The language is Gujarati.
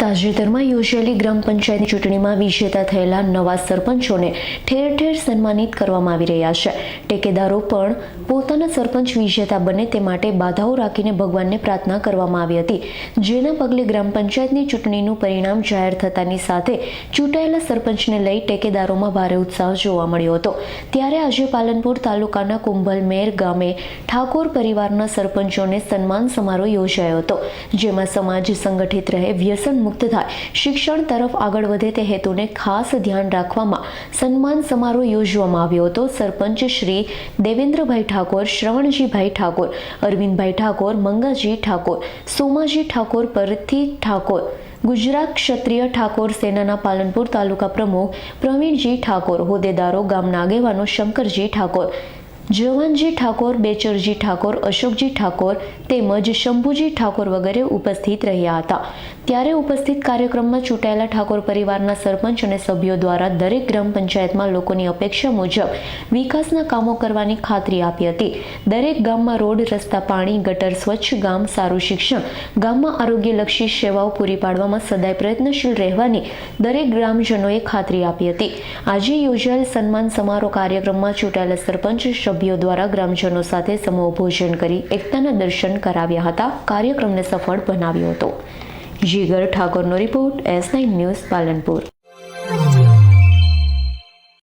તાજેતરમાં યોજાયેલી ગ્રામ પંચાયતની ચૂંટણીમાં વિજેતા થયેલા નવા સરપંચોને ઠેર ઠેર સન્માનિત કરવામાં આવી રહ્યા છે। ટેકેદારો પણ પોતાના સરપંચ વિજેતા બને તે માટે બાધાઓ રાખીને ભગવાનને પ્રાર્થના કરવામાં આવી હતી, જેના પગલે ગ્રામ પંચાયતની ચૂંટણીનું પરિણામ જાહેર થતાની સાથે ચૂંટાયેલા સરપંચને લઈ ટેકેદારોમાં ભારે ઉત્સાહ જોવા મળ્યો હતો। ત્યારે આજે પાલનપુર તાલુકાના કુંભલમેર ગામે ઠાકોર પરિવારના સરપંચોને સન્માન સમારોહ યોજાયો હતો, જેમાં સમાજ સંગઠિત રહે, વ્યસન મુક્ત થાય, શિક્ષણ તરફ આગળ વધે તે હેતુને ખાસ ધ્યાન રાખવામાં સન્માન સમારોહ યોજવામાં આવ્યો હતો। સરપંચ શ્રી દેવેન્દ્રભાઈ ઠાકોર, શ્રવણજીભાઈ ઠાકોર, અરવિંદભાઈ ઠાકોર, મંગાજી ઠાકોર, સોમાજી ઠાકોર, પરથી ઠાકોર, ગુજરાત ક્ષત્રિય ઠાકોર સેનાના પાલનપુર તાલુકા પ્રમુખ પ્રવીણજી ઠાકોર, હોદ્દેદારો, ગામના આગેવાનો શંકરજી ઠાકોર, જવાનજી ઠાકોર, બેચરજી ઠાકોર, અશોકજી ઠાકોર તેમજ શંભુજી ઠાકોર વગેરે ઉપસ્થિત રહ્યા હતા। ત્યારે ઉપસ્થિત કાર્યક્રમમાં ચૂંટાયેલા ઠાકોર પરિવારના સરપંચ અને સભ્યો દ્વારા દરેક ગ્રામ પંચાયતમાં લોકોની અપેક્ષા મુજબ વિકાસના કામો કરવાની ખાતરી આપી હતી। દરેક ગામમાં રોડ, રસ્તા, પાણી, ગટર, સ્વચ્છ ગામ, સારું શિક્ષણ, ગામમાં આરોગ્યલક્ષી સેવાઓ પૂરી પાડવામાં સદાય પ્રયત્નશીલ રહેવાની દરેક ગ્રામજનોએ ખાતરી આપી હતી। આજે યોજાયેલ સન્માન સમારોહ કાર્યક્રમમાં ચૂંટાયેલા સરપંચ સભ્યો દ્વારા ગ્રામજનો સાથે સમૂહ ભોજન કરી એકતાના દર્શન કરાવ્યા હતા। કાર્યક્રમને સફળ બનાવ્યો હતો। જીગર ઠાકોરનો રિપોર્ટ, S9 ન્યૂઝ, પાલનપુર।